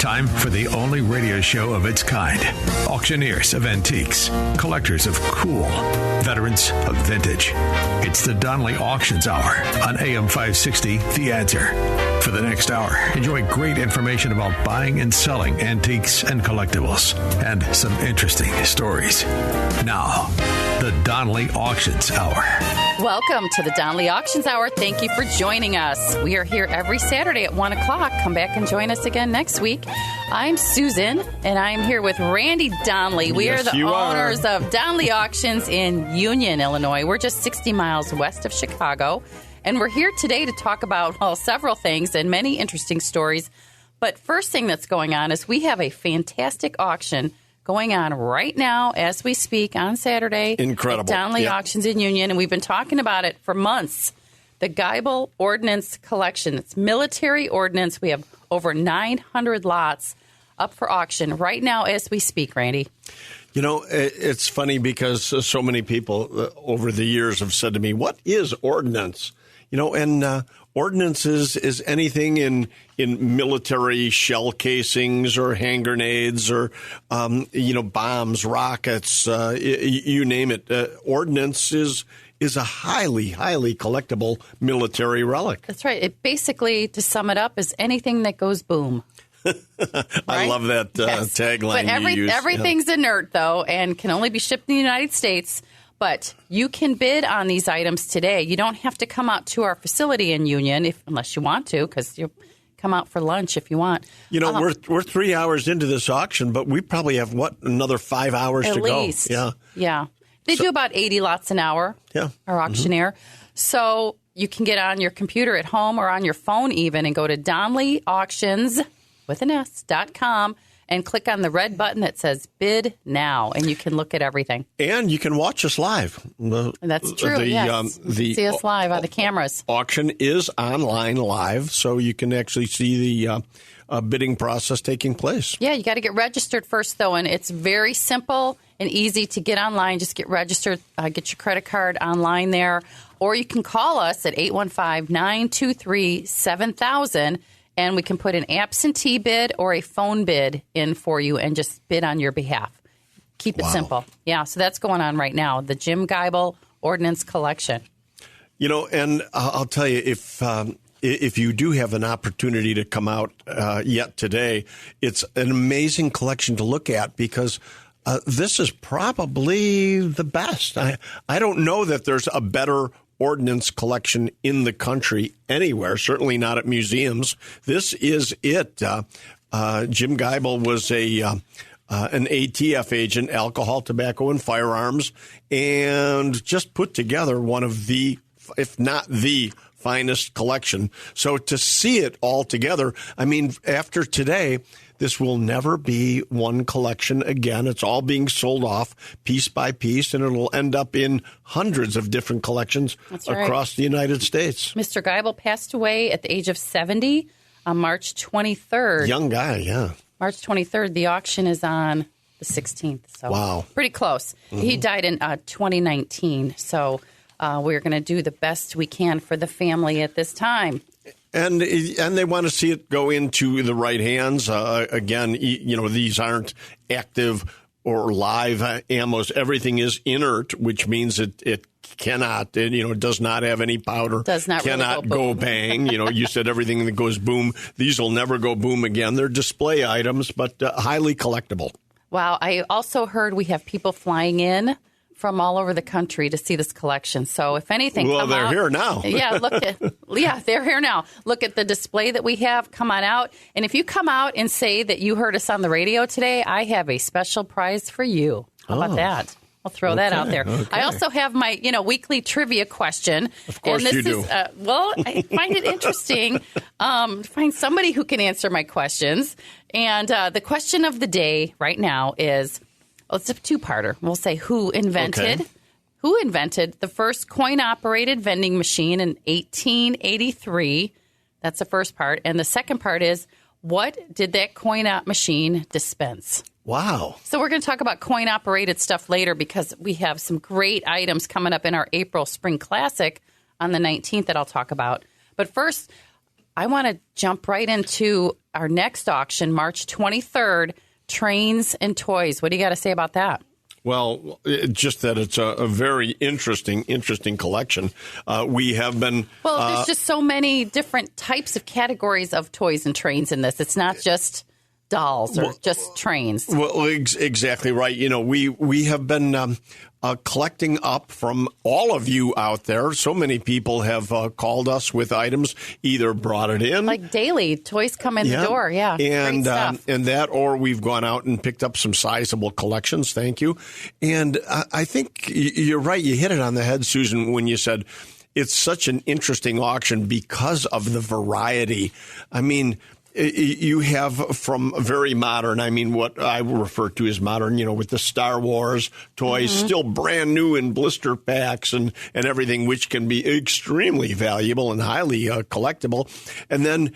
Time for the only radio show of its kind. Auctioneers of antiques, collectors of cool, veterans of vintage. It's the Donnelly Auctions Hour on AM 560, The Answer. For the next hour, enjoy great information about buying and selling antiques and collectibles, and some interesting stories. Now, the Donnelly Auctions Hour. Welcome to the Donnelly Auctions Hour. Thank you for joining us. We are here every Saturday at 1 o'clock. Come back and join us again next week. I'm Susan, and I'm here with Randy Donnelly. We are the owners of Donnelly Auctions in Union, Illinois. We're just 60 miles west of Chicago, and we're here today to talk about, well, several things and many interesting stories. But first thing that's going on is we have a fantastic auction going on right now as we speak on Saturday. Incredible. At Donnelly Auctions in Union, and we've been talking about it for months. The Geibel Ordnance Collection. It's military ordnance. We have over 900 lots up for auction right now as we speak, Randy. You know, it's funny because so many people over the years have said to me, what is ordnance? You know, and ordnance is anything in military shell casings or hand grenades or, bombs, rockets, you name it. Ordnance is a highly, highly collectible military relic. That's right. It basically, to sum it up, is anything that goes boom. I love that tagline but you use. Everything's inert, though, and can only be shipped in the United States. But you can bid on these items today. You don't have to come out to our facility in Union unless you want to, because you come out for lunch if you want. You know, we're 3 hours into this auction, but we probably have, another 5 hours to go? At least. Yeah. They do about 80 lots an hour, our auctioneer. Mm-hmm. So you can get on your computer at home or on your phone even and go to DonnellyAuctions.com and click on the red button that says Bid Now, and you can look at everything. And you can watch us live. That's true, yes. See us live on the cameras. Auction is online live, so you can actually see the bidding process taking place. Yeah, you got to get registered first, though, and it's very simple and easy to get online. Just get registered, get your credit card online there, or you can call us at 815-923-7000, and we can put an absentee bid or a phone bid in for you and just bid on your behalf. Keep it simple. Yeah, so that's going on right now, the Jim Geibel Ordnance Collection. You know, and I'll tell you, if you do have an opportunity to come out yet today, it's an amazing collection to look at because this is probably the best. I don't know that there's a better ordnance collection in the country anywhere, certainly not at museums. This is it. Jim Geibel was an ATF agent, alcohol, tobacco, and firearms, and just put together one of the, if not the finest collection. So to see it all together, I mean, after today, this will never be one collection again. It's all being sold off piece by piece, and it'll end up in hundreds of different collections across the United States. Mr. Geibel passed away at the age of 70 on March 23rd. Young guy, yeah. March 23rd. The auction is on the 16th. So wow. Pretty close. Mm-hmm. He died in 2019, so we're going to do the best we can for the family at this time. And they want to see it go into the right hands. Again, you know, these aren't active or live ammos. Everything is inert, which means it cannot, it does not have any powder. Does not cannot really go bang. You said everything that goes boom. These will never go boom again. They're display items, but highly collectible. Wow. I also heard we have people flying in from all over the country to see this collection. So if anything, they're here now. They're here now. Look at the display that we have. Come on out. And if you come out and say that you heard us on the radio today, I have a special prize for you. How about that? I'll throw that out there. Okay. I also have my, weekly trivia question. Of course you do. I find it interesting to find somebody who can answer my questions. And the question of the day right now is, it's a two-parter. We'll say who invented the first coin-operated vending machine in 1883. That's the first part. And the second part is, what did that coin-op machine dispense? Wow. So we're going to talk about coin-operated stuff later because we have some great items coming up in our April Spring Classic on the 19th that I'll talk about. But first, I want to jump right into our next auction, March 23rd, Trains and Toys. What do you got to say about that? Well, just that it's a very interesting collection. We have been... Well, there's just so many different types of categories of toys and trains in this. It's not just dolls or just trains. Well, exactly right. You know, we have been collecting up from all of you out there. So many people have called us with items, either brought it in. Like daily, toys come in the door, yeah. And, great stuff. And that, or we've gone out and picked up some sizable collections. Thank you. And I think you're right. You hit it on the head, Susan, when you said it's such an interesting auction because of the variety. I mean, you have from very modern, I mean, what I refer to as modern, you know, with the Star Wars toys, still brand new in blister packs and everything, which can be extremely valuable and highly collectible. And then,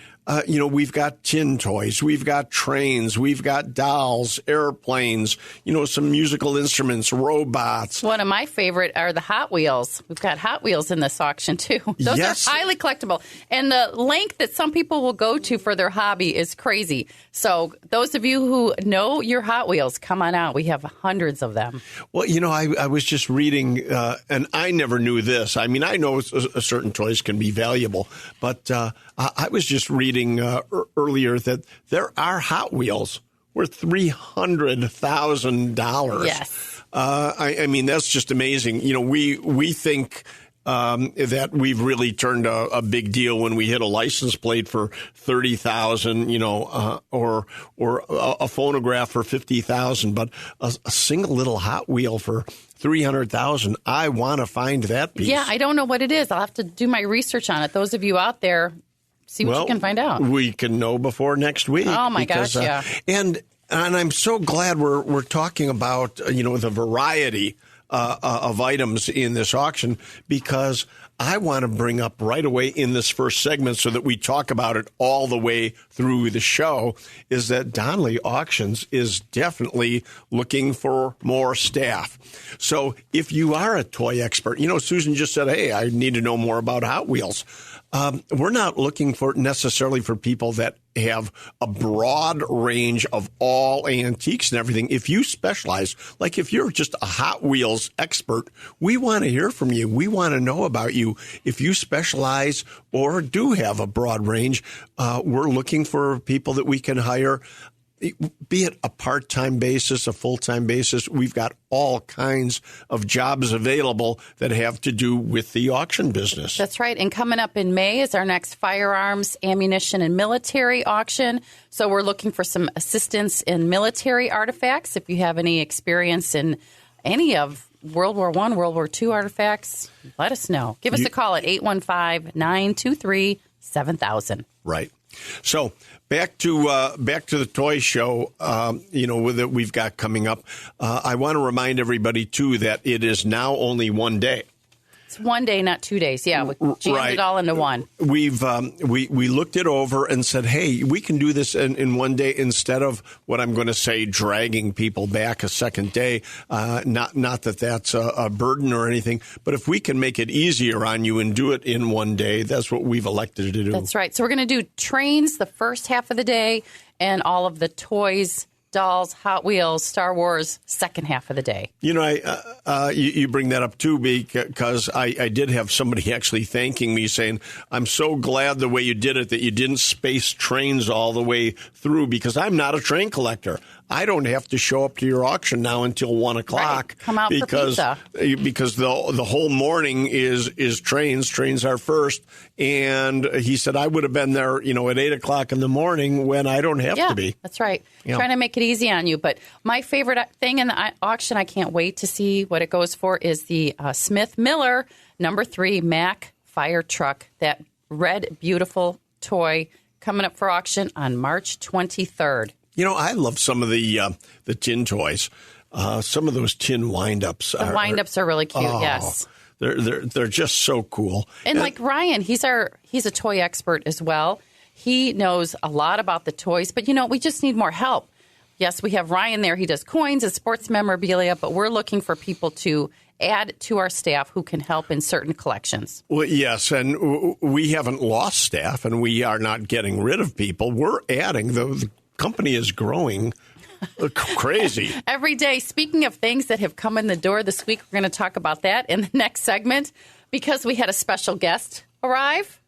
you know, we've got tin toys, we've got trains, we've got dolls, airplanes, you know, some musical instruments, robots. One of my favorite are the Hot Wheels. We've got Hot Wheels in this auction, too. Those Yes. are highly collectible. And the length that some people will go to for their hobby is crazy. So those of you who know your Hot Wheels, come on out. We have hundreds of them. Well, you know, I was just reading, and I never knew this. I mean, I know certain toys can be valuable, but I was just reading earlier that there are Hot Wheels worth $300,000. Yes. I mean, that's just amazing. You know, we think that we've really turned a big deal when we hit a license plate for $30,000, you know, or a phonograph for $50,000, but a single little Hot Wheel for $300,000. I want to find that piece. Yeah, I don't know what it is. I'll have to do my research on it. Those of you out there, see what you can find out. We can know before next week. Oh, my gosh, yeah. And I'm so glad we're talking about, you know, the variety of items in this auction, because I want to bring up right away in this first segment, so that we talk about it all the way through the show, is that Donnelly Auctions is definitely looking for more staff. So if you are a toy expert, you know, Susan just said, hey, I need to know more about Hot Wheels. We're not looking for necessarily for people that have a broad range of all antiques and everything. If you specialize, like if you're just a Hot Wheels expert, we want to hear from you. We want to know about you. If you specialize or do have a broad range, we're looking for people that we can hire, be it a part-time basis, a full-time basis. We've got all kinds of jobs available that have to do with the auction business. That's right. And coming up in May is our next firearms, ammunition, and military auction. So we're looking for some assistance in military artifacts. If you have any experience in any of World War I, World War II artifacts, let us know. Give us a call at 815-923-7000. Right. So back to the toy show, you know, that we've got coming up. I want to remind everybody too that it is now only one day. It's one day, not 2 days. Yeah, we jammed it all into one. We've we looked it over and said, hey, we can do this in one day instead of what I'm going to say, dragging people back a second day. Not that that's a burden or anything, but if we can make it easier on you and do it in one day, that's what we've elected to do. That's right. So we're going to do trains the first half of the day, and all of the toys, dolls, Hot Wheels, Star Wars, second half of the day. You know, you bring that up, too, because I did have somebody actually thanking me, saying, I'm so glad the way you did it, that you didn't space trains all the way through, because I'm not a train collector. I don't have to show up to your auction now until 1 o'clock. Right. Come out for pizza. Because the whole morning is trains. Trains are first. And he said, I would have been there, you know, at 8 o'clock in the morning when I don't have to be. That's right. Yeah. Trying to make it easy on you. But my favorite thing in the auction, I can't wait to see what it goes for, is the Smith Miller No. 3 Mack fire truck. That red, beautiful toy coming up for auction on March 23rd. You know, I love some of the tin toys. Some of those tin wind-ups. The wind-ups are really cute, yes. They're just so cool. And like Ryan, he's a toy expert as well. He knows a lot about the toys, but, you know, we just need more help. Yes, we have Ryan there. He does coins and sports memorabilia, but we're looking for people to add to our staff who can help in certain collections. Well, yes, and we haven't lost staff, and we are not getting rid of people. We're adding. The company is growing crazy. Every day. Speaking of things that have come in the door this week, we're going to talk about that in the next segment because we had a special guest arrive.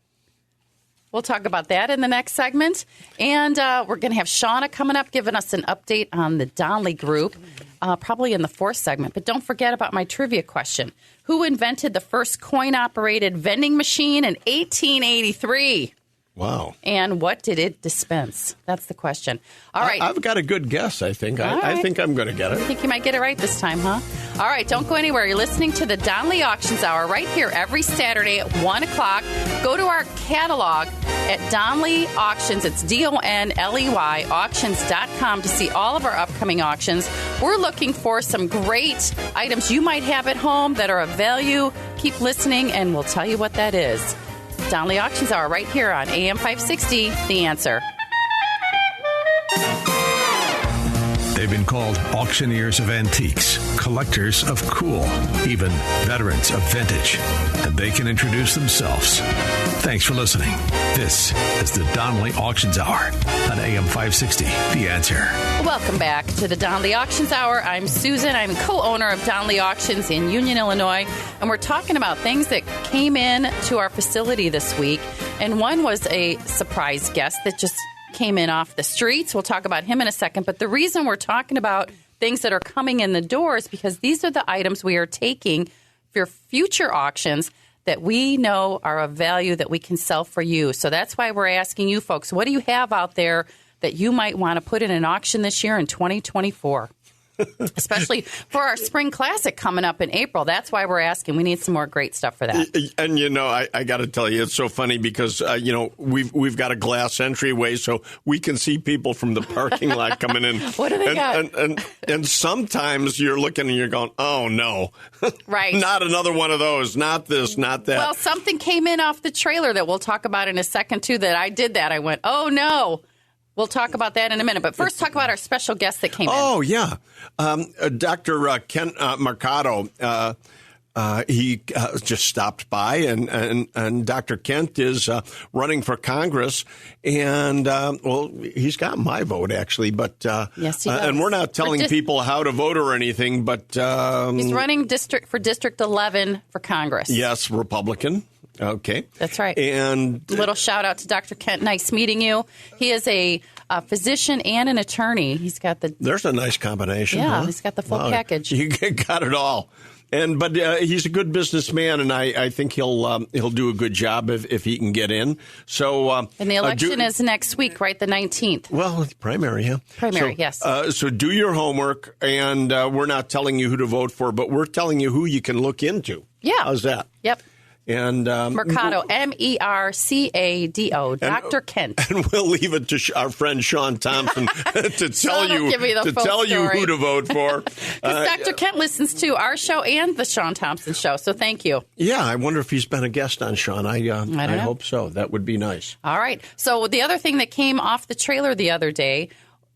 We'll talk about that in the next segment. And we're going to have Shauna coming up, giving us an update on the Donley Group, probably in the fourth segment. But don't forget about my trivia question. Who invented the first coin-operated vending machine in 1883? Wow. And what did it dispense? That's the question. All right. I've got a good guess, I think. I think I'm going to get it. I think you might get it right this time, huh? All right, don't go anywhere. You're listening to the Donley Auctions Hour right here every Saturday at 1 o'clock. Go to our catalog at Donley Auctions. It's DONLEY auctions.com to see all of our upcoming auctions. We're looking for some great items you might have at home that are of value. Keep listening, and we'll tell you what that is. Donley Auctions Hour right here on AM 560, The Answer. They've been called auctioneers of antiques, collectors of cool, even veterans of vintage. And they can introduce themselves. Thanks for listening. This is the Donley Auctions Hour on AM 560, The Answer. Welcome back to the Donley Auctions Hour. I'm Susan. I'm co-owner of Donley Auctions in Union, Illinois. And we're talking about things that came in to our facility this week. And one was a surprise guest that just came in off the streets. We'll talk about him in a second. But the reason we're talking about things that are coming in the door is because these are the items we are taking for future auctions that we know are of value that we can sell for you. So that's why we're asking you folks, what do you have out there that you might want to put in an auction this year in 2024? Especially for our Spring Classic coming up in April. That's why we're asking. We need some more great stuff for that. And, I got to tell you, it's so funny because, we've got a glass entryway, so we can see people from the parking lot coming in. What do they got? And sometimes you're looking and you're going, oh, no. Right. Not another one of those. Not this, not that. Well, something came in off the trailer that we'll talk about in a second, too, that I did that. I went, oh, no. We'll talk about that in a minute. But first, talk about our special guest that came in. Oh, yeah. Dr. Kent Mercado, he just stopped by, and Dr. Kent is running for Congress. And, he's got my vote, actually. But yes, he does. And we're not telling people how to vote or anything. But he's running for District 11 for Congress. Yes, Republican. Okay. That's right. And little shout out to Dr. Kent. Nice meeting you. He is a physician and an attorney. He's got the... There's a nice combination. Yeah, huh? He's got the full package. You got it all. But he's a good businessman, and I think he'll do a good job if he can get in. So and the election is next week, right? The 19th. Well, primary, yeah. Primary, yes. So do your homework, and we're not telling you who to vote for, but we're telling you who you can look into. Yeah. How's that? Yep. And Mercado, Mercado, Dr. Kent. And we'll leave it to our friend Sean Thompson to tell you who to vote for. Because Dr. Kent listens to our show and the Sean Thompson show, so thank you. Yeah, I wonder if he's been a guest on Sean. I hope so. That would be nice. All right. So the other thing that came off the trailer the other day,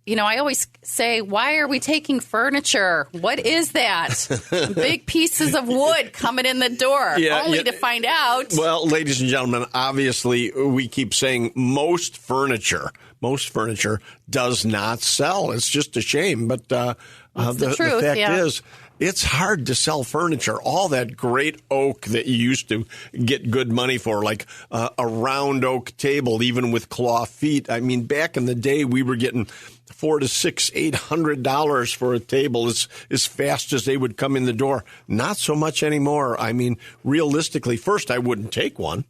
I always say, why are we taking furniture? What is that? Big pieces of wood coming in the door, to find out. Well, ladies and gentlemen, obviously, we keep saying most furniture does not sell. It's just a shame. But the fact is, it's hard to sell furniture. All that great oak that you used to get good money for, like a round oak table, even with claw feet. I mean, back in the day, we were getting $400 to $600, $800 for a table as fast as they would come in the door. Not so much anymore. I mean, realistically, first, I wouldn't take one.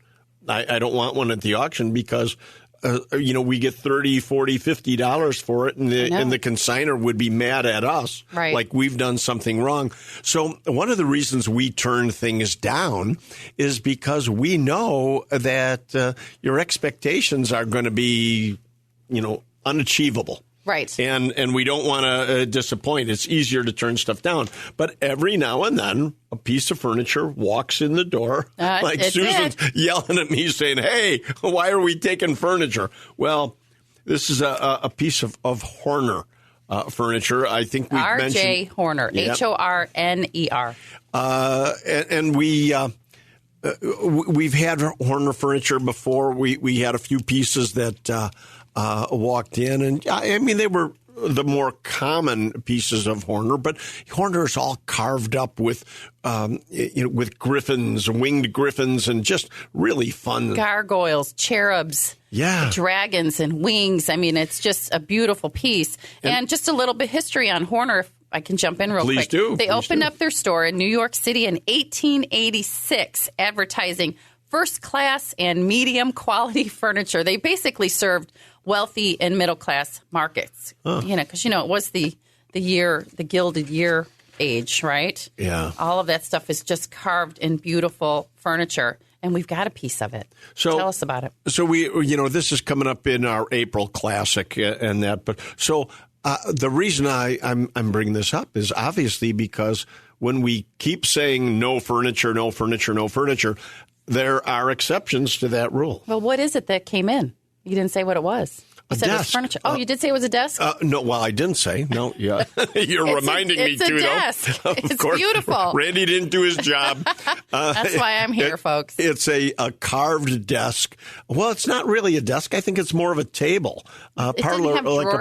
I don't want one at the auction because we get $30, $40, $50 for it, and the consignor would be mad at us, right, like we've done something wrong. So one of the reasons we turn things down is because we know that your expectations are going to be, unachievable. Right. And we don't want to disappoint. It's easier to turn stuff down. But every now and then, a piece of furniture walks in the door. Like Susan's yelling at me saying, hey, why are we taking furniture? Well, this is a piece of Horner furniture. I think we've mentioned... R.J. Horner, Horner. And we've had Horner furniture before. We had a few pieces that walked in, and I mean they were the more common pieces of Horner, but Horner is all carved up with with griffins, winged griffins, and just really fun gargoyles, cherubs. Yeah. Dragons and wings. I mean, it's just a beautiful piece. And just a little bit history on Horner, if I can jump in real quick. They opened up their store in New York City in 1886, advertising first class and medium quality furniture. They basically served wealthy and middle class markets. Because it was the Gilded Year age, right? Yeah. All of that stuff is just carved in beautiful furniture. And we've got a piece of it. So tell us about it. So this is coming up in our April Classic and that. But so the reason I'm bringing this up is obviously because when we keep saying no furniture, no furniture, no furniture, there are exceptions to that rule. Well, what is it that came in? You didn't say what it was. You said it was furniture. Oh, you did say it was a desk? No, well, I didn't say. No, yeah. You're reminding me, too, though. It's a desk. It's beautiful. Randy didn't do his job. That's why I'm here, folks. It's a carved desk. Well, it's not really a desk. I think it's more of a table. Like a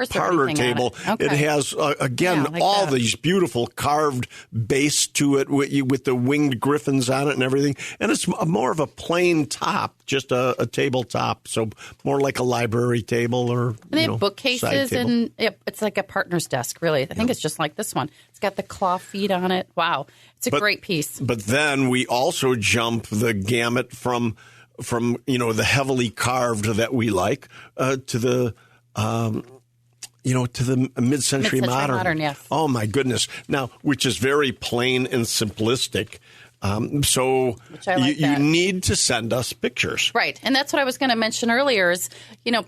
parlor table. Okay. It has, all these beautiful carved base to it with the winged griffins on it and everything. And it's more of a plain top, just a tabletop. So more like a library table. And they have bookcases, and it's like a partner's desk, really. I think it's just like this one. It's got the claw feet on it. Wow. It's a great piece. But then we also jump the gamut from the heavily carved that we like to the mid-century modern. Yes. Oh, my goodness. Now, which is very plain and simplistic. So you need to send us pictures. Right. And that's what I was going to mention earlier is,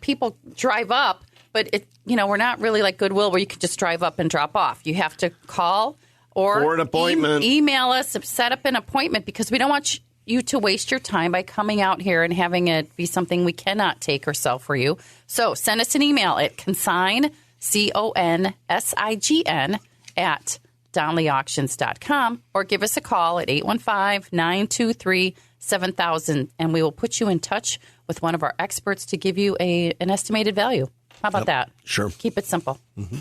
people drive up, but we're not really like Goodwill where you can just drive up and drop off. You have to call or an appointment. Email us, set up an appointment because we don't want you to waste your time by coming out here and having it be something we cannot take or sell for you. So send us an email at consign, CONSIGN, at DonleyAuctions.com or give us a call at 815-923-7000 and we will put you in touch with one of our experts to give you an estimated value. How about that? Sure. Keep it simple. Mm-hmm.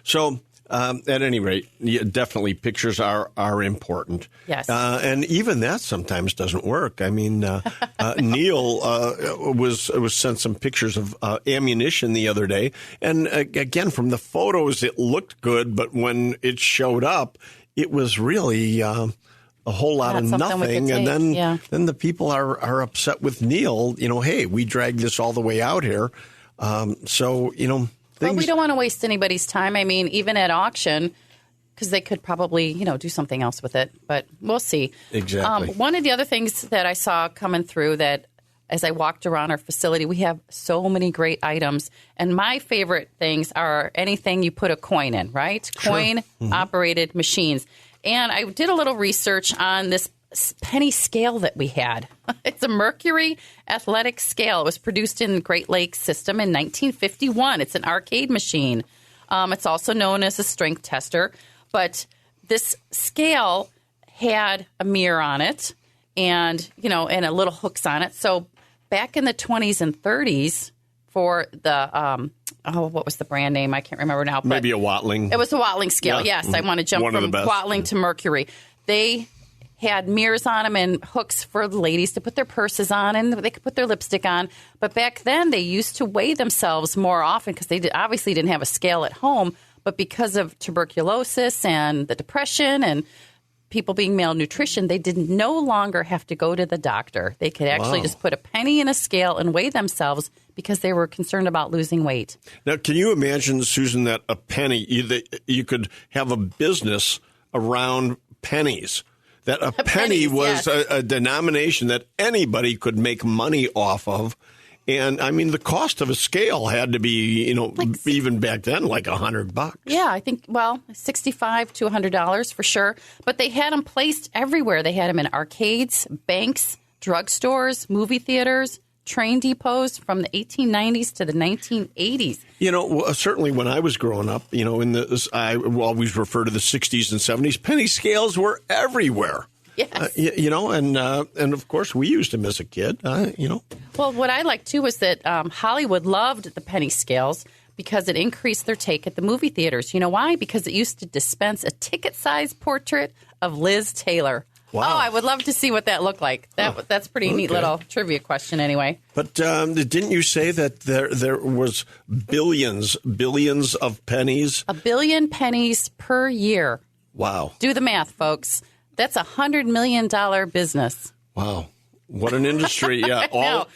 So at any rate, definitely pictures are important. Yes. And even that sometimes doesn't work. I mean, Neil was sent some pictures of ammunition the other day. And again, from the photos, it looked good. But when it showed up, it was really a whole lot of nothing. And then the people are upset with Neil. Hey, we dragged this all the way out here. But we don't want to waste anybody's time. I mean, even at auction, because they could probably, do something else with it. But we'll see. Exactly. One of the other things that I saw coming through that as I walked around our facility, we have so many great items. And my favorite things are anything you put a coin in, right? Sure. Coin-operated machines. And I did a little research on this penny scale that we had. It's a Mercury athletic scale. It was produced in Great Lakes system in 1951. It's an arcade machine. It's also known as a strength tester. But this scale had a mirror on it and, and a little hooks on it. So back in the 20s and 30s for the, what was the brand name? I can't remember now. But maybe a Watling. It was a Watling scale, yes. I want to jump from Watling to Mercury. They had mirrors on them and hooks for the ladies to put their purses on and they could put their lipstick on. But back then, they used to weigh themselves more often because they obviously didn't have a scale at home. But because of tuberculosis and the depression and people being malnutrition, they didn't no longer have to go to the doctor. They could actually just put a penny in a scale and weigh themselves because they were concerned about losing weight. Now, can you imagine, Susan, that a penny, you could have a business around pennies? That a penny was a denomination that anybody could make money off of. And, I mean, the cost of a scale had to be, even back then, like $100. Yeah, I think, $65 to $100 for sure. But they had them placed everywhere. They had them in arcades, banks, drugstores, movie theaters, train depots from the 1890s to the 1980s. You know, certainly when I was growing up, you know, I always refer to the 60s and 70s, penny scales were everywhere. Yes. You know, and of course we used them as a kid, you know. Well, what I liked, too, was that Hollywood loved the penny scales because it increased their take at the movie theaters. You know why? Because it used to dispense a ticket-sized portrait of Liz Taylor. Wow. Oh, I would love to see what that looked like. That's a pretty neat little trivia question anyway. But didn't you say that there was billions of pennies? 1 billion pennies per year. Wow. Do the math, folks. That's $100 million business. Wow. What an industry. Yeah,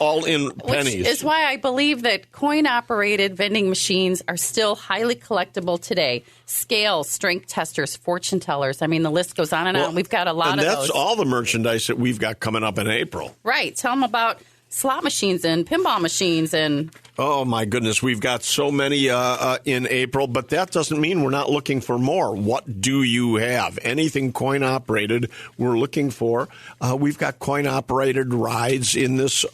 all in pennies. Which is why I believe that coin-operated vending machines are still highly collectible today. Scales, strength testers, fortune tellers. I mean, the list goes on and on. We've got a lot of those. And that's all the merchandise that we've got coming up in April. Right. Tell them about slot machines and pinball machines and... Oh, my goodness. We've got so many in April, but that doesn't mean we're not looking for more. What do you have? Anything coin-operated we're looking for. We've got coin-operated rides in this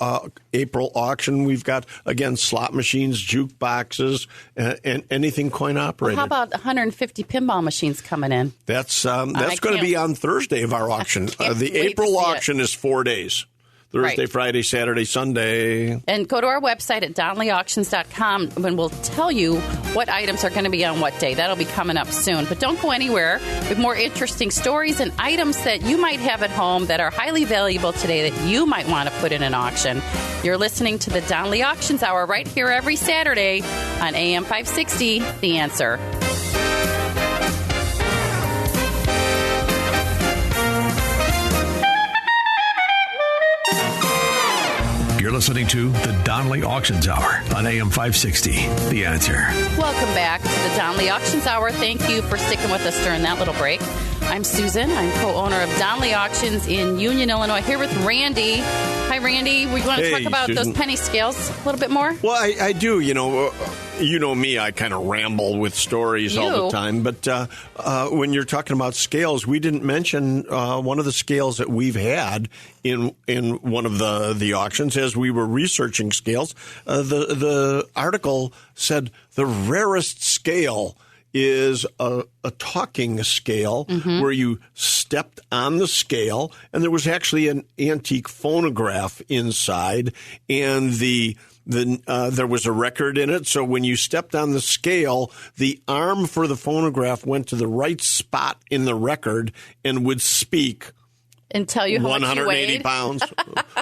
April auction. We've got, again, slot machines, jukeboxes, and anything coin-operated. Well, how about 150 pinball machines coming in? That's going to be on Thursday of our auction. The April auction is 4 days. Thursday, right. Friday, Saturday, Sunday. And go to our website at DonnellyAuctions.com and we'll tell you what items are going to be on what day. That'll be coming up soon. But don't go anywhere. We have more interesting stories and items that you might have at home that are highly valuable today that you might want to put in an auction. You're listening to the Donnelly Auctions Hour right here every Saturday on AM 560, The Answer. You're listening to the Donnelly Auctions Hour on AM 560, The Answer. Welcome back to the Donnelly Auctions Hour. Thank you for sticking with us during that little break. I'm Susan. I'm co-owner of Donnelly Auctions in Union, Illinois, here with Randy. Hi, Randy. We want to talk about Susan. those penny scales a little bit more? Well, I do. You know me, I kind of ramble with stories all the time. But when you're talking about scales, we didn't mention one of the scales that we've had in one of the auctions as we were researching scales. The article said the rarest scale is a talking scale where you stepped on the scale and there was actually an antique phonograph inside and there was a record in it. So when you stepped on the scale, the arm for the phonograph went to the right spot in the record and would speak. And tell you how much you 180 weighed? pounds,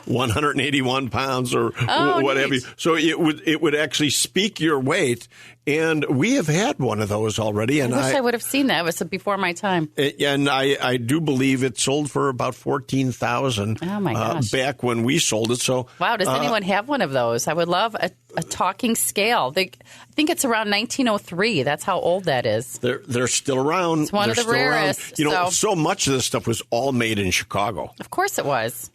181 pounds, or whatever. Neat. So it would actually speak your weight. And we have had one of those already. And I wish I would have seen that. It was before my time. And I do believe it sold for about $14,000. Oh my gosh! Back when we sold it. So wow, does anyone have one of those? I would love a talking scale. I think it's around 1903. That's how old that is. They're still around. It's one of the rarest. So much of this stuff was all made in Chicago. Of course it was.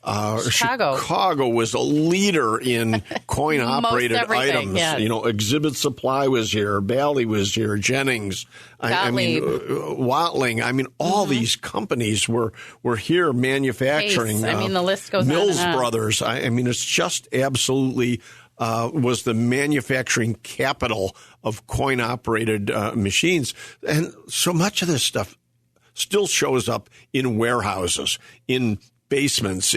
Chicago was a leader in coin-operated items. Yeah. Exhibit Supply was here. Bally was here. Jennings. Watling. All these companies were here manufacturing. Case. The list goes Mills on and on. Brothers. It's just absolutely was the manufacturing capital of coin-operated machines. And so much of this stuff still shows up in warehouses, in basements,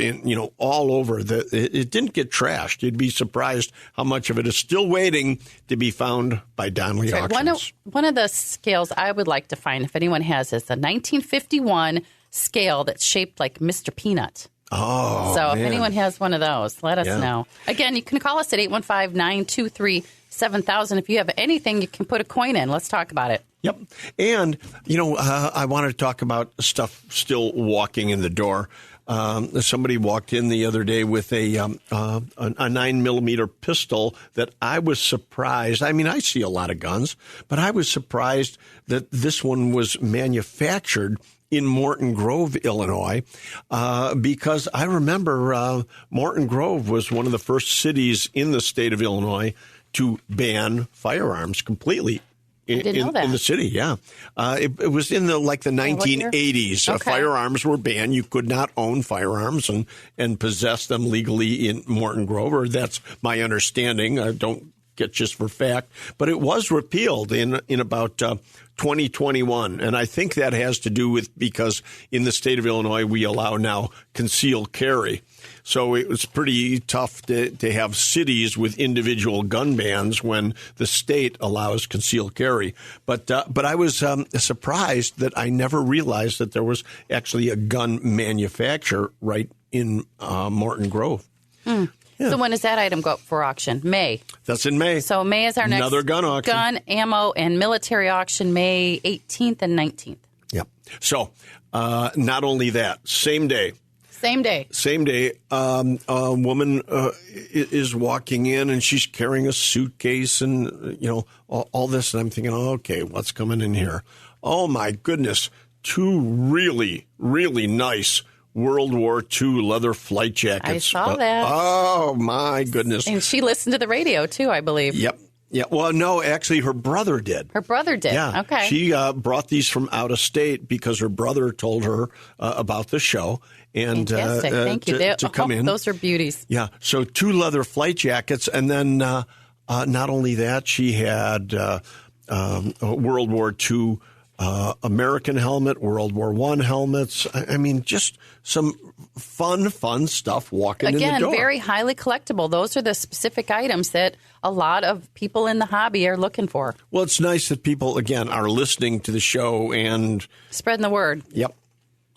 all over. It didn't get trashed. You'd be surprised how much of it is still waiting to be found by Donnelly Auctions. One of the scales I would like to find, if anyone has, is a 1951 scale that's shaped like Mr. Peanut. Oh, so if man. anyone has one of those, let us know. Again, you can call us at 815-923-7000. If you have anything, you can put a coin in. Let's talk about it. Yep. And, I want to talk about stuff still walking in the door. Somebody walked in the other day with a 9mm pistol that I was surprised. I see a lot of guns, but I was surprised that this one was manufactured in Morton Grove, Illinois, because I remember Morton Grove was one of the first cities in the state of Illinois to ban firearms completely. in the city. Yeah, it was in the 1980s. Okay. Firearms were banned. You could not own firearms and possess them legally in Morton Grove. Or that's my understanding. I don't get just for fact, but it was repealed in about 2021, and I think that has to do with because in the state of Illinois we allow now concealed carry. So it was pretty tough to have cities with individual gun bans when the state allows concealed carry. But I was surprised that I never realized that there was actually a gun manufacturer right in Morton Grove. Yeah. So when does that item go up for auction? May. That's in May. So May is our next another gun auction. Gun, ammo, and military auction, May 18th and 19th. Yep. So not only that, same day. Same day. A woman is walking in and she's carrying a suitcase and, all this. And I'm thinking, okay, what's coming in here? Oh, my goodness. 2 really, really nice World War II leather flight jackets. I saw that. Oh, my goodness. And she listened to the radio, too, I believe. Yep. Yeah. Well, no, actually, her brother did. Her brother did? Yeah. Okay. She brought these from out of state because her brother told her about the show. And fantastic. Thank you. To come in. Those are beauties. Yeah. So 2 leather flight jackets. And then not only that, she had World War II American helmet, World War I helmets. I mean, just some fun stuff walking in the door. Again, very highly collectible. Those are the specific items that a lot of people in the hobby are looking for. Well, it's nice that people, again, are listening to the show and spreading the word. Yep.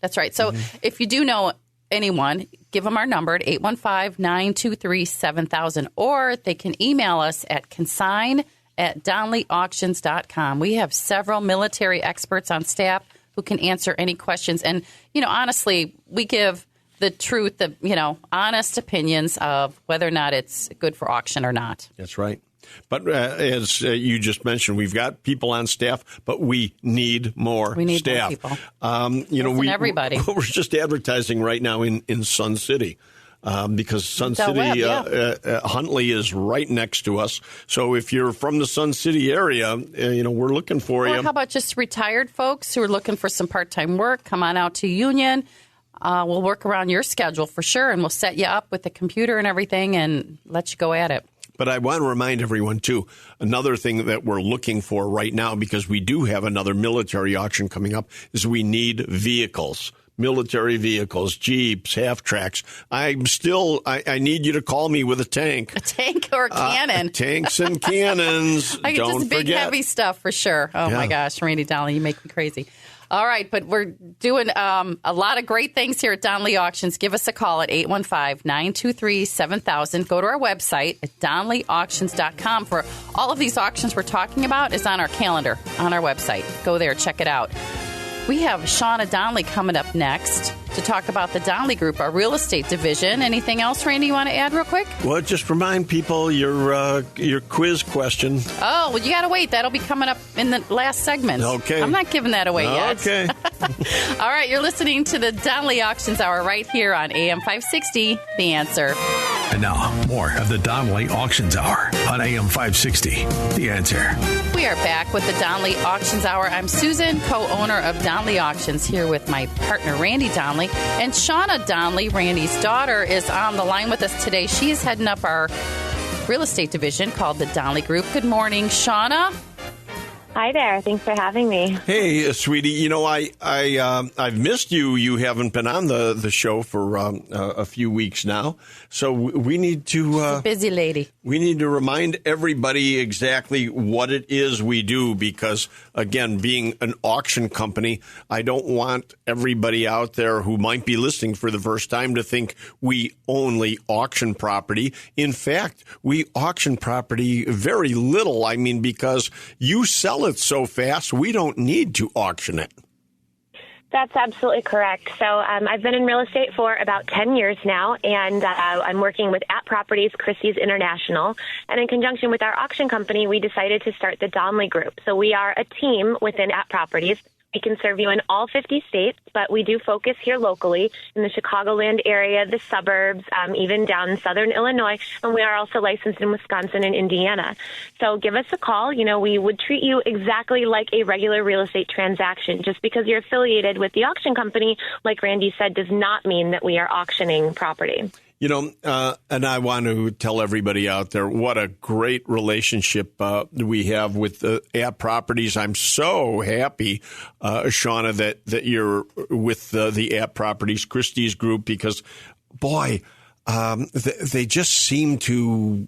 That's right. So if you do know anyone, give them our number at 815-923-7000, or they can email us at consign@DonleyAuctions.com. We have several military experts on staff who can answer any questions. And, honestly, we give the truth, honest opinions of whether or not it's good for auction or not. That's right. But as you just mentioned, we've got people on staff, but we need more staff. We need more people. Everybody. We're just advertising right now in Sun City. Because Sun City, Huntley is right next to us. So if you're from the Sun City area, we're looking for you. How about just retired folks who are looking for some part-time work? Come on out to Union. We'll work around your schedule for sure, and we'll set you up with the computer and everything and let you go at it. But I want to remind everyone, too, another thing that we're looking for right now, because we do have another military auction coming up, is we need vehicles. Military vehicles, Jeeps, half-tracks. I need you to call me with a tank. A tank or a cannon. Tanks and cannons. Don't just big, forget. Heavy stuff for sure. Oh, my gosh, Randy Donnelly, you make me crazy. All right, but we're doing a lot of great things here at Donnelly Auctions. Give us a call at 815-923-7000. Go to our website at DonnellyAuctions.com for all of these auctions we're talking about is on our calendar on our website. Go there, check it out. We have Shauna Donnelly coming up next to talk about the Donnelly Group, our real estate division. Anything else, Randy, you want to add real quick? Well, just remind people your quiz question. Oh, well, you got to wait. That'll be coming up in the last segment. Okay. I'm not giving that away yet. Okay. All right, you're listening to the Donnelly Auctions Hour right here on AM 560, The Answer. And now, more of the Donnelly Auctions Hour on AM 560, The Answer. We are back with the Donnelly Auctions Hour. I'm Susan, co-owner of Donnelly Auctions, here with my partner, Randy Donnelly. And Shauna Donnelly, Randy's daughter, is on the line with us today. She is heading up our real estate division called the Donnelly Group. Good morning, Shauna. Hi there. Thanks for having me. Hey, sweetie. I've missed you. You haven't been on the show for a few weeks now, so we need to. She's a busy lady. We need to remind everybody exactly what it is we do, because again, being an auction company, I don't want everybody out there who might be listening for the first time to think we only auction property. In fact, we auction property very little. I mean, because you sell it so fast, we don't need to auction it. That's absolutely correct. So I've been in real estate for about 10 years now, and I'm working with At Properties, Christie's International. And in conjunction with our auction company, we decided to start the Donnelly Group. So we are a team within At Properties. We can serve you in all 50 states, but we do focus here locally in the Chicagoland area, the suburbs, even down in southern Illinois, and we are also licensed in Wisconsin and Indiana. So give us a call. We would treat you exactly like a regular real estate transaction. Just because you're affiliated with the auction company, like Randy said, does not mean that we are auctioning property. And I want to tell everybody out there what a great relationship we have with the App Properties. I'm so happy, Shauna, that you're with the App Properties, Christie's group, because, boy, they just seem to...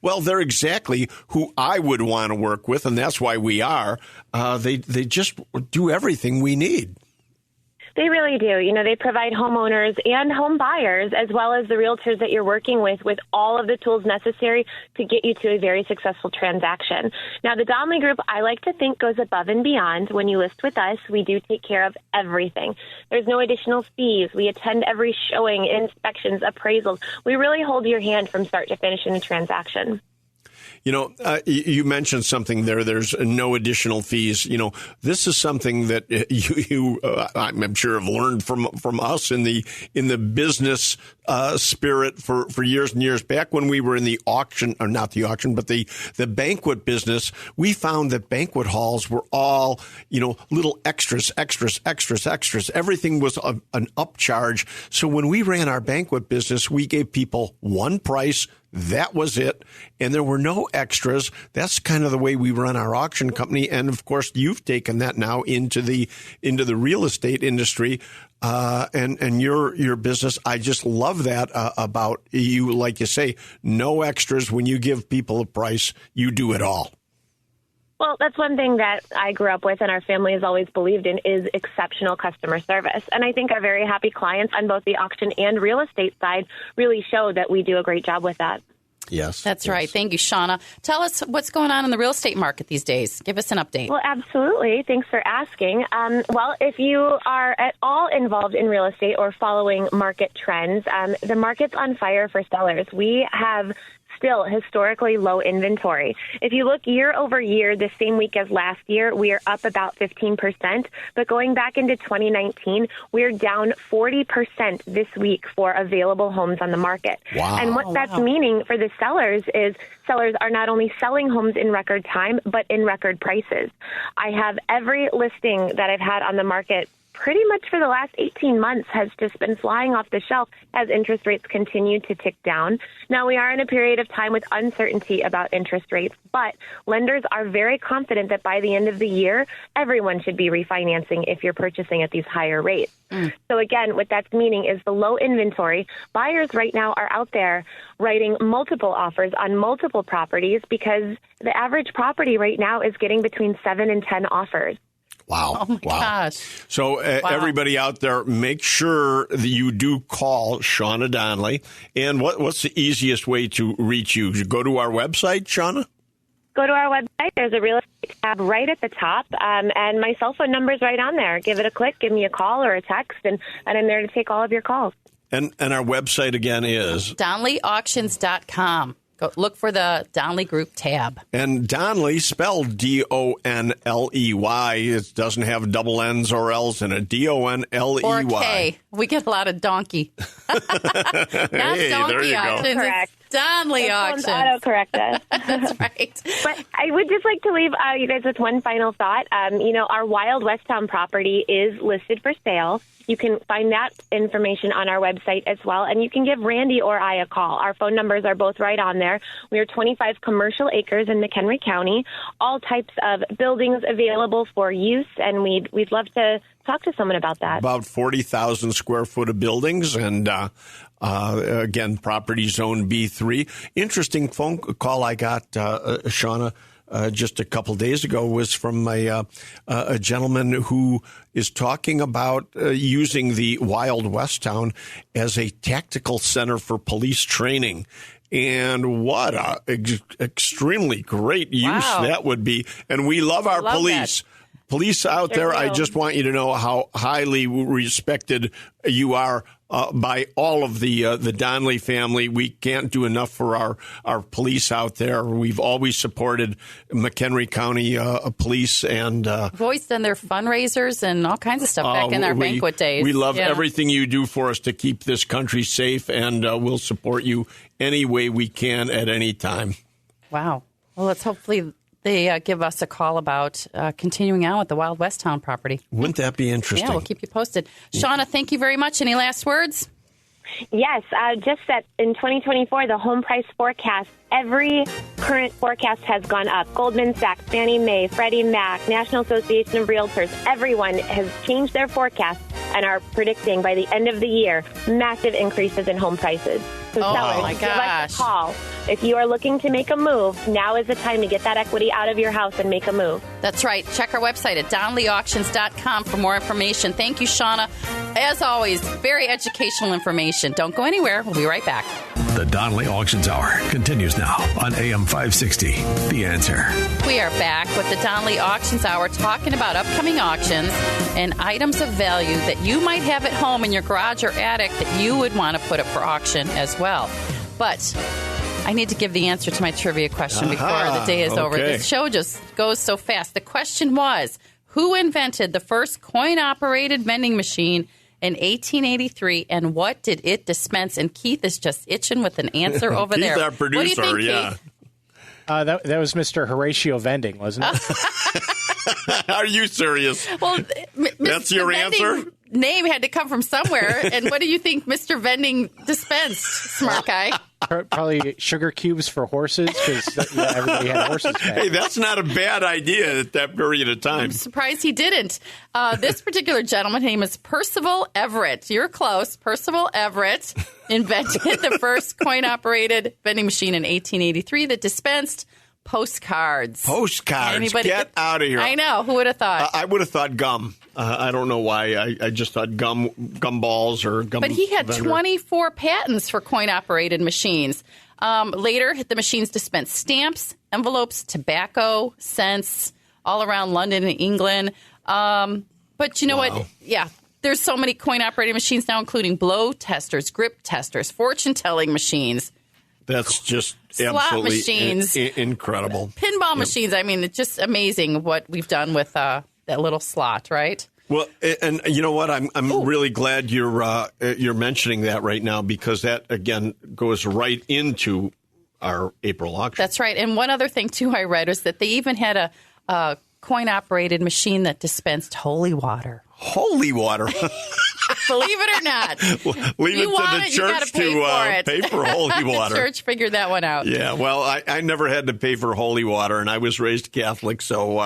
Well, they're exactly who I would want to work with, and that's why we are. They just do everything we need. They really do. They provide homeowners and home buyers, as well as the realtors that you're working with all of the tools necessary to get you to a very successful transaction. Now, the Donnelly Group, I like to think, goes above and beyond. When you list with us, we do take care of everything. There's no additional fees. We attend every showing, inspections, appraisals. We really hold your hand from start to finish in a transaction. You mentioned something there. There's no additional fees. This is something that you I'm sure have learned from us in the business spirit for years and years. Back when we were in the auction, or not the auction, but the banquet business, we found that banquet halls were all, little extras. Everything was an upcharge. So when we ran our banquet business, we gave people one price. That was it. And there were no extras. That's kind of the way we run our auction company. And of course, you've taken that now into the real estate industry, and your business. I just love that about you. Like you say, no extras. When you give people a price, you do it all. Well, that's one thing that I grew up with and our family has always believed in is exceptional customer service. And I think our very happy clients on both the auction and real estate side really show that we do a great job with that. Yes. That's right. Thank you, Shauna. Tell us what's going on in the real estate market these days. Give us an update. Well, absolutely. Thanks for asking. Well, if you are at all involved in real estate or following market trends, the market's on fire for sellers. We have still historically low inventory. If you look year over year, the same week as last year, we are up about 15%. But going back into 2019, we're down 40% this week for available homes on the market. Wow. And what that's meaning for the sellers is sellers are not only selling homes in record time, but in record prices. I have every listing that I've had on the market pretty much for the last 18 months has just been flying off the shelf as interest rates continue to tick down. Now, we are in a period of time with uncertainty about interest rates, but lenders are very confident that by the end of the year, everyone should be refinancing if you're purchasing at these higher rates. So again, what that's meaning is the low inventory. Buyers right now are out there writing multiple offers on multiple properties because the average property right now is getting between 7 and 10 offers. Wow. Oh, my gosh. So everybody out there, make sure that you do call Shauna Donnelly. And what's the easiest way to reach you? You go to our website, Shauna? Go to our website. There's a real estate tab right at the top, and my cell phone number is right on there. Give it a click, give me a call or a text, and I'm there to take all of your calls. And our website, again, is? DonnellyAuctions.com. Go look for the Donnelly Group tab. And Donnelly, spelled D-O-N-L-E-Y. It doesn't have double N's or L's in it. D-O-N-L-E-Y. Or a K. We get a lot of donkey. Not hey, donkey there you auctions. go. Correct. Donnelly Auctions. Autocorrect us. That's right. But I would just like to leave you guys with one final thought. Our Wild West Town property is listed for sale. You can find that information on our website as well, and you can give Randy or I a call. Our phone numbers are both right on there. We are 25 commercial acres in McHenry County, all types of buildings available for use, and we'd love to talk to someone about that. About 40,000 square foot of buildings, and again, property zone B3. Interesting phone call I got, Shauna, just a couple days ago was from a gentleman who is talking about using the Wild West Town as a tactical center for police training. And what a extremely great use that would be. And we love our police. police out there, I just want you to know how highly respected you are by all of the Donnelly family. We can't do enough for our police out there. We've always supported McHenry County Police, and we've always done their fundraisers and all kinds of stuff back in our banquet days. We love everything you do for us to keep this country safe, and we'll support you any way we can at any time. Wow. Well, let's hopefully they give us a call about continuing on with the Wild West Town property. Wouldn't that be interesting? Yeah, we'll keep you posted. Shauna, thank you very much. Any last words? Yes, just that in 2024, the home price forecast, every current forecast has gone up. Goldman Sachs, Fannie Mae, Freddie Mac, National Association of Realtors, everyone has changed their forecast and are predicting by the end of the year massive increases in home prices. So sellers, give us a call. If you are looking to make a move, now is the time to get that equity out of your house and make a move. That's right. Check our website at DonnellyAuctions.com for more information. Thank you, Shauna. As always, very educational information. Don't go anywhere. We'll be right back. The Donnelly Auctions Hour continues now on AM 560. The Answer. We are back with the Donnelly Auctions Hour talking about upcoming auctions and items of value that you might have at home in your garage or attic that you would want to put up for auction as well. But I need to give the answer to my trivia question before the day is over. This show just goes so fast. The question was, who invented the first coin-operated vending machine in 1883, and what did it dispense? And Keith is just itching with an answer over Keith, there. Our producer, what do you think, yeah. Keith? That was Mr. Horatio Vending, wasn't it? Are you serious? Well, that's your answer? Name had to come from somewhere. And what do you think Mr. Vending dispensed, smart guy? Probably sugar cubes for horses, because everybody had horses back. Hey, that's not a bad idea at that period of time. I'm surprised he didn't. This particular gentleman's name is Percival Everett. You're close. Percival Everett invented the first coin-operated vending machine in 1883 that dispensed postcards. Postcards. Get out of here. I know. Who would have thought? I would have thought gum. I don't know why. I just thought gum balls or gum. But he had vendor. 24 patents for coin-operated machines. Later, the machines dispensed stamps, envelopes, tobacco, cents, all around London and England. But you know what? Yeah, there's so many coin-operated machines now, including blow testers, grip testers, fortune-telling machines. That's just slot absolutely machines, incredible. Pinball machines. I mean, it's just amazing what we've done with that little slot, right? Well, and you know what? I'm really glad you're mentioning that right now, because that again goes right into our April auction. That's right. And one other thing too I read was that they even had a coin-operated machine that dispensed holy water. Holy water. Believe it or not. Leave it to the church to pay for holy water. The church figured that one out. Yeah, well, I never had to pay for holy water, and I was raised Catholic, so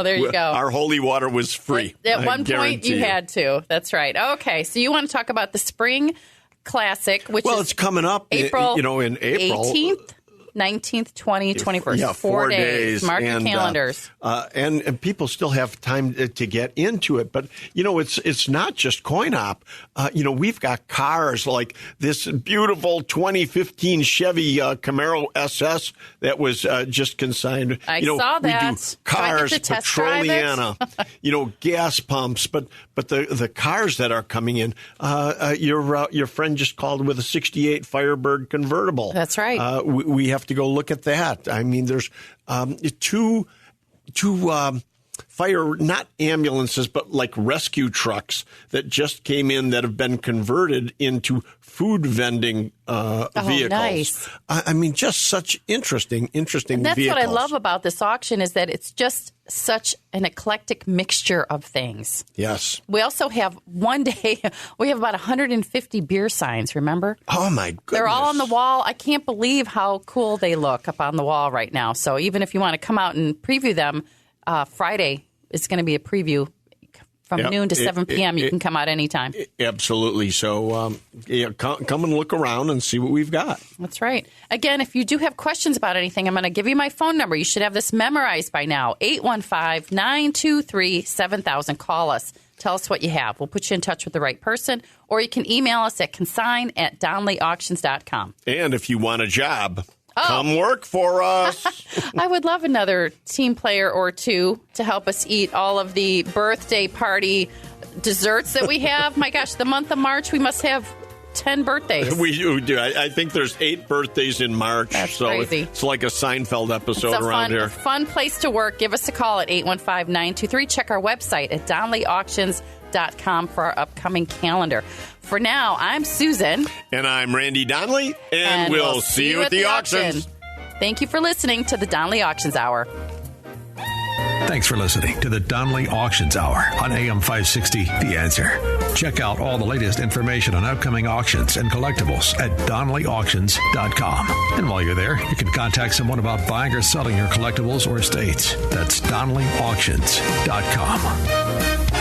there you go. Our holy water was free. At one point, you had to. That's right. Okay, so you want to talk about the Spring Classic, which is it's coming up April, in April 18th. 19th, 20th, 21st. Yeah, 4 days. Mark your calendars. And people still have time to get into it. But, it's not just coin-op. We've got cars like this beautiful 2015 Chevy Camaro SS that was just consigned. I saw that. We do cars, Petroliana, gas pumps. But the cars that are coming in, your friend just called with a 68 Firebird convertible. That's right. We have to go look at that. I mean, there's two fire, not ambulances, but like rescue trucks that just came in that have been converted into food vending vehicles. Nice. I mean, just such interesting and that's vehicles. What I love about this auction is that it's just such an eclectic mixture of things. Yes. We also have one day, we have about 150 beer signs, remember? Oh, my goodness. They're all on the wall. I can't believe how cool they look up on the wall right now. So even if you want to come out and preview them, Friday is going to be a preview from noon to 7 p.m. You can come out anytime. Absolutely. So come and look around and see what we've got. That's right. Again, if you do have questions about anything, I'm going to give you my phone number. You should have this memorized by now. 815-923-7000. Call us. Tell us what you have. We'll put you in touch with the right person. Or you can email us at consign@DonnellyAuctions.com. And if you want a job... Come work for us. I would love another team player or two to help us eat all of the birthday party desserts that we have. My gosh, the month of March, we must have 10 birthdays. We do. I think there's 8 birthdays in March. That's so crazy. It's like a Seinfeld episode It's a around here. Fun place to work. Give us a call at 815-923. Check our website at DonleyAuctions.com for our upcoming calendar. For now, I'm Susan. And I'm Randy Donnelly. And we'll see you at the auctions. Thank you for listening to the Donnelly Auctions Hour. Thanks for listening to the Donnelly Auctions Hour on AM 560, The Answer. Check out all the latest information on upcoming auctions and collectibles at DonnellyAuctions.com. And while you're there, you can contact someone about buying or selling your collectibles or estates. That's DonnellyAuctions.com.